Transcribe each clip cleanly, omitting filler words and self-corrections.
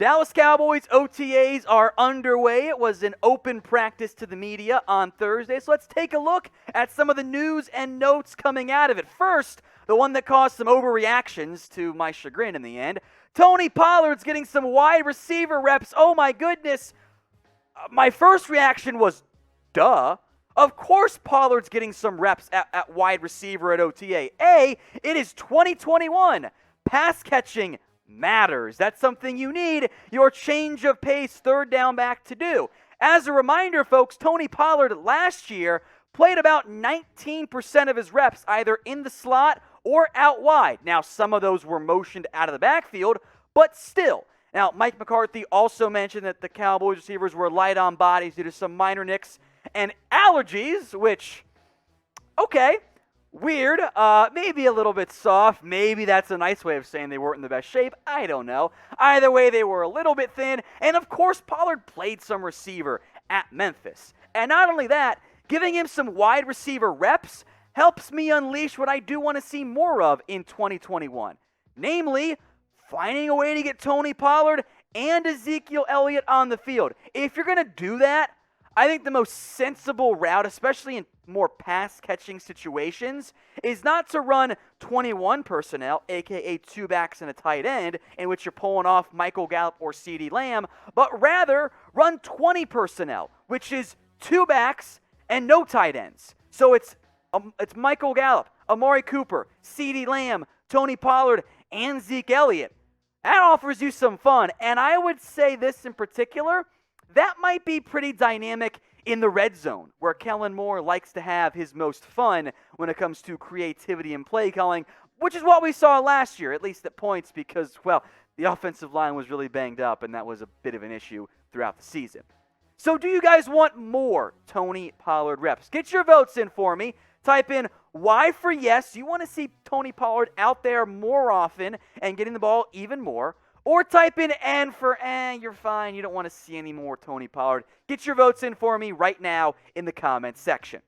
Dallas Cowboys OTAs are underway. It was an open practice to the media on Thursday. So let's take a look at some of the news and notes coming out of it. First, the one that caused some overreactions to my chagrin in the end. Tony Pollard's getting some wide receiver reps. Oh my goodness. My first reaction was, duh. Of course Pollard's getting some reps at wide receiver at OTA. It is 2021. Pass catching matters. That's something you need your change of pace third down back to do. As a reminder, folks, Tony Pollard last year played about 19% of his reps either in the slot or out wide. Now, some of those were motioned out of the backfield, but still. Now, Mike McCarthy also mentioned that the Cowboys receivers were light on bodies due to some minor nicks and allergies, which, okay, weird, maybe a little bit soft. Maybe that's a nice way of saying they weren't in the best shape. I don't know. Either way, they were a little bit thin. And, of course, Pollard played some receiver at Memphis. And not only that, giving him some wide receiver reps helps me unleash what I do want to see more of in 2021. Namely, finding a way to get Tony Pollard and Ezekiel Elliott on the field. If you're going to do that, I think the most sensible route, especially in more pass-catching situations, is not to run 21 personnel, a.k.a. two backs and a tight end, in which you're pulling off Michael Gallup or CeeDee Lamb, but rather run 20 personnel, which is two backs and no tight ends. So it's Michael Gallup, Amari Cooper, CeeDee Lamb, Tony Pollard, and Zeke Elliott. That offers you some fun, and I would say this in particular, that might be pretty dynamic in the red zone, where Kellen Moore likes to have his most fun when it comes to creativity and play calling, which is what we saw last year, at least at points, because, well, the offensive line was really banged up, and that was a bit of an issue throughout the season. So do you guys want more Tony Pollard reps? Get your votes in for me. Type in Y for yes. You want to see Tony Pollard out there more often and getting the ball even more. Or type in N for, you're fine. You don't want to see any more Tony Pollard. Get your votes in for me right now in the comments section.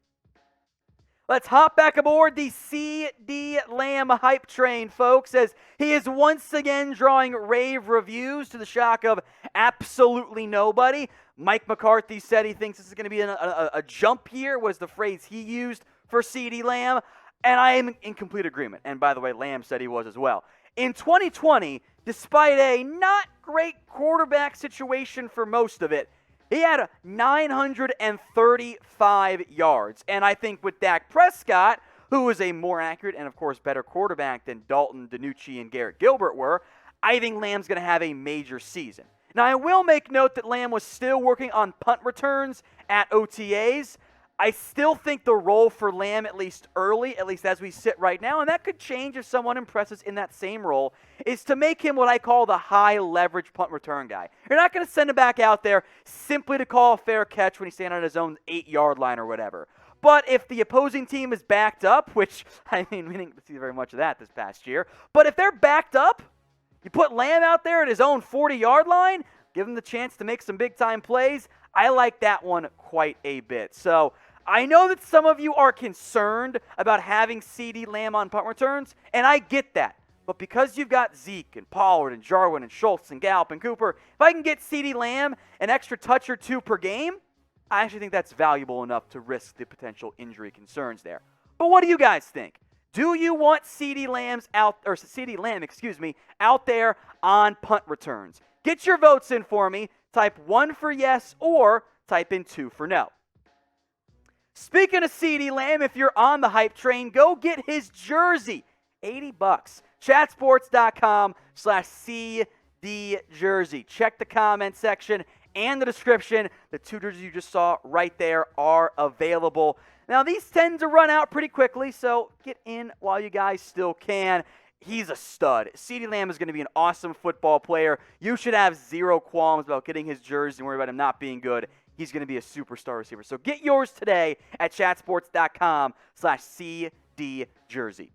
Let's hop back aboard the CeeDee Lamb hype train, folks, as he is once again drawing rave reviews to the shock of absolutely nobody. Mike McCarthy said he thinks this is going to be a jump year, was the phrase he used for CeeDee Lamb, and I am in complete agreement. And by the way, Lamb said he was as well. In 2020, despite a not great quarterback situation for most of it, he had 935 yards. And I think with Dak Prescott, who is a more accurate and, of course, better quarterback than Dalton, DiNucci, and Garrett Gilbert were, I think Lamb's going to have a major season. Now, I will make note that Lamb was still working on punt returns at OTAs. I still think the role for Lamb, at least early, at least as we sit right now, and that could change if someone impresses in that same role, is to make him what I call the high-leverage punt return guy. You're not going to send him back out there simply to call a fair catch when he's standing on his own 8-yard line or whatever. But if the opposing team is backed up, which, I mean, we didn't see very much of that this past year, but if they're backed up, you put Lamb out there at his own 40-yard line, give him the chance to make some big-time plays. I like that one quite a bit. So I know that some of you are concerned about having CeeDee Lamb on punt returns, and I get that. But because you've got Zeke and Pollard and Jarwin and Schultz and Gallup and Cooper, if I can get CeeDee Lamb an extra touch or two per game, I actually think that's valuable enough to risk the potential injury concerns there. But what do you guys think? Do you want CeeDee Lamb out there on punt returns? Get your votes in for me. Type 1 for yes or type in 2 for no. Speaking of CeeDee Lamb, if you're on the hype train, go get his jersey. $80. Chatsports.com/CD jersey. Check the comment section and the description. The two jerseys you just saw right there are available. Now, these tend to run out pretty quickly, so get in while you guys still can. He's a stud. CeeDee Lamb is going to be an awesome football player. You should have zero qualms about getting his jersey and worry about him not being good. He's going to be a superstar receiver. So get yours today at chatsports.com/CD jersey.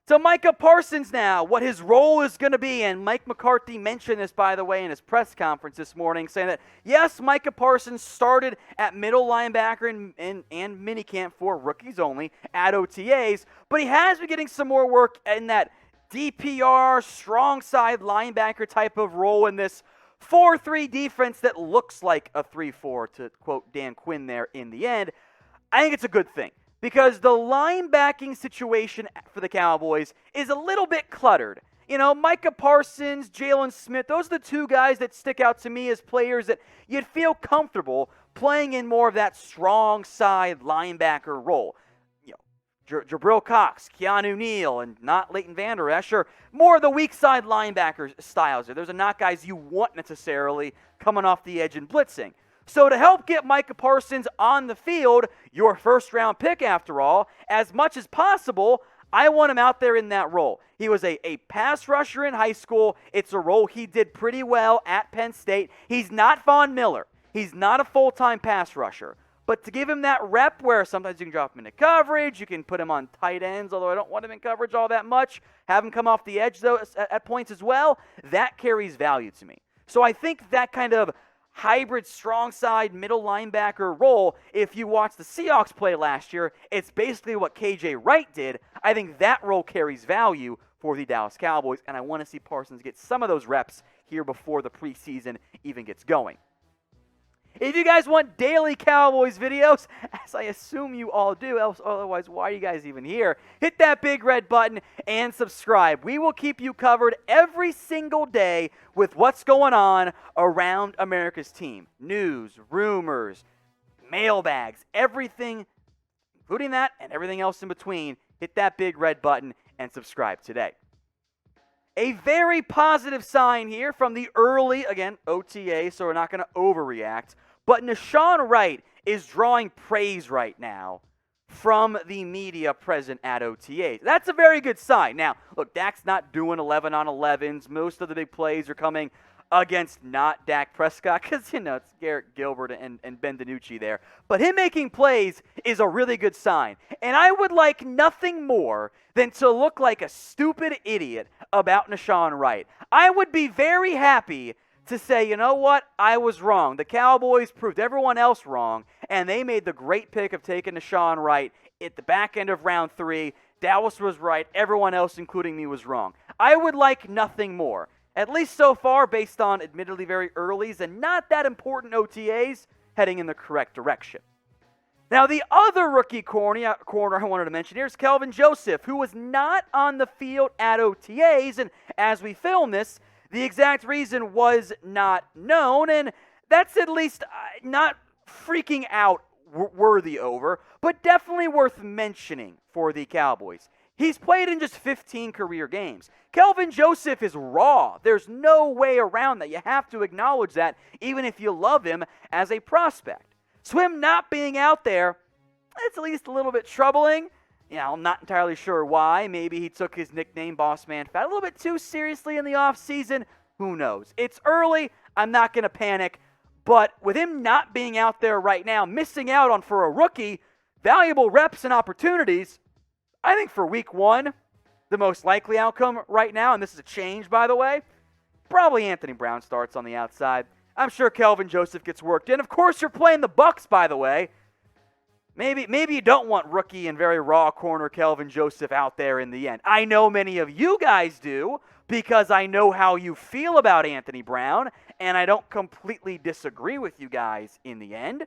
So Micah Parsons now, what his role is going to be, and Mike McCarthy mentioned this, by the way, in his press conference this morning, saying that, yes, Micah Parsons started at middle linebacker and minicamp for rookies only at OTAs, but he has been getting some more work in that DPR, strong side linebacker type of role in this 4-3 defense that looks like a 3-4, to quote Dan Quinn there in the end, I think it's a good thing because the linebacking situation for the Cowboys is a little bit cluttered. You know, Micah Parsons, Jalen Smith, those are the two guys that stick out to me as players that you'd feel comfortable playing in more of that strong side linebacker role. Jabril Cox, Keanu Neal, and not Leighton Vander Esch are more of the weak side linebacker styles. Those are not guys you want necessarily coming off the edge and blitzing. So to help get Micah Parsons on the field, your first-round pick after all, as much as possible, I want him out there in that role. He was a pass rusher in high school. It's a role he did pretty well at Penn State. He's not Von Miller. He's not a full-time pass rusher. But to give him that rep where sometimes you can drop him into coverage, you can put him on tight ends, although I don't want him in coverage all that much, have him come off the edge though at points as well, that carries value to me. So I think that kind of hybrid strong side middle linebacker role, if you watch the Seahawks play last year, it's basically what KJ Wright did. I think that role carries value for the Dallas Cowboys, and I want to see Parsons get some of those reps here before the preseason even gets going. If you guys want daily Cowboys videos, as I assume you all do, otherwise why are you guys even here? Hit that big red button and subscribe. We will keep you covered every single day with what's going on around America's team. News, rumors, mailbags, everything, including that and everything else in between. Hit that big red button and subscribe today. A very positive sign here from the early, again, OTA, so we're not going to overreact. But Nahshon Wright is drawing praise right now from the media present at OTAs. That's a very good sign. Now, look, Dak's not doing 11-on-11s. Most of the big plays are coming against not Dak Prescott because, it's Garrett Gilbert and Ben DiNucci there. But him making plays is a really good sign. And I would like nothing more than to look like a stupid idiot about Nahshon Wright. I would be very happy to say, you know what, I was wrong. The Cowboys proved everyone else wrong, and they made the great pick of taking Nahshon Wright at the back end of round 3. Dallas was right. Everyone else, including me, was wrong. I would like nothing more. At least so far, based on admittedly very earlys and not that important OTAs, heading in the correct direction. Now, the other rookie corner I wanted to mention here is Kelvin Joseph, who was not on the field at OTAs, and as we film this, the exact reason was not known, and that's at least not freaking out worthy over, but definitely worth mentioning for the Cowboys. He's played in just 15 career games. Kelvin Joseph is raw. There's no way around that. You have to acknowledge that, even if you love him as a prospect. So him not being out there, it's at least a little bit troubling. I'm not entirely sure why. Maybe he took his nickname, Boss Man Fat, a little bit too seriously in the offseason. Who knows? It's early. I'm not going to panic. But with him not being out there right now, missing out on, for a rookie, valuable reps and opportunities, I think for week 1, the most likely outcome right now, and this is a change, by the way, probably Anthony Brown starts on the outside. I'm sure Kelvin Joseph gets worked in. Of course, you're playing the Bucs, by the way. Maybe you don't want rookie and very raw corner Kelvin Joseph out there in the end. I know many of you guys do because I know how you feel about Anthony Brown, and I don't completely disagree with you guys in the end.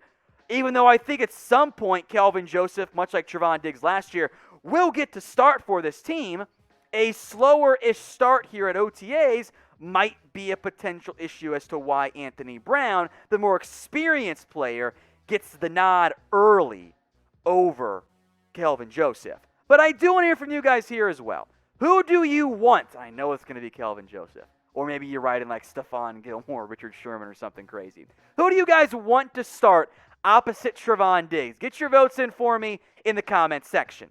Even though I think at some point Kelvin Joseph, much like Trevon Diggs last year, will get to start for this team, a slower-ish start here at OTAs might be a potential issue as to why Anthony Brown, the more experienced player, gets the nod early over Kelvin Joseph. But I do want to hear from you guys here as well. Who do you want? I know it's going to be Kelvin Joseph. Or maybe you're writing like Stephon Gilmore, Richard Sherman, or something crazy. Who do you guys want to start opposite Trevon Diggs? Get your votes in for me in the comments section.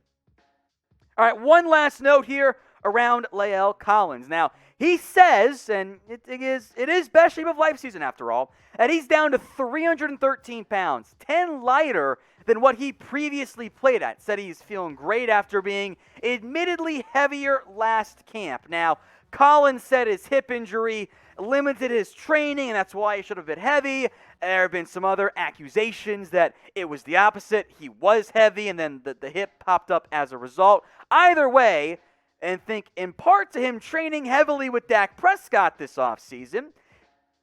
All right, one last note here around Lael Collins. Now, he says, and it is best shape of life season after all, that he's down to 313 pounds, 10 lighter than what he previously played at. Said he's feeling great after being admittedly heavier last camp. Now, Collins said his hip injury limited his training, and that's why he should have been heavy. There have been some other accusations that it was the opposite. He was heavy, and then the hip popped up as a result. Either way, and think in part to him training heavily with Dak Prescott this offseason,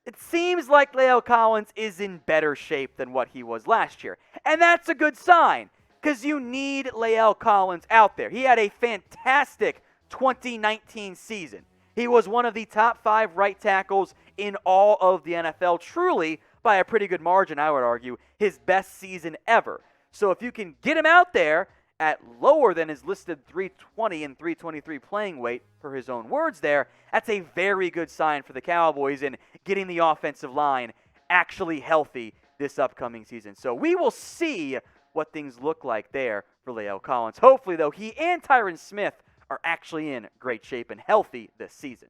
it seems like Lael Collins is in better shape than what he was last year. And that's a good sign, because you need Lael Collins out there. He had a fantastic 2019 season. He was one of the top 5 right tackles in all of the NFL, truly by a pretty good margin, I would argue, his best season ever. So if you can get him out there at lower than his listed 320 and 323 playing weight, per his own words there, that's a very good sign for the Cowboys in getting the offensive line actually healthy this upcoming season. So we will see what things look like there for Lael Collins. Hopefully, though, he and Tyron Smith are actually in great shape and healthy this season.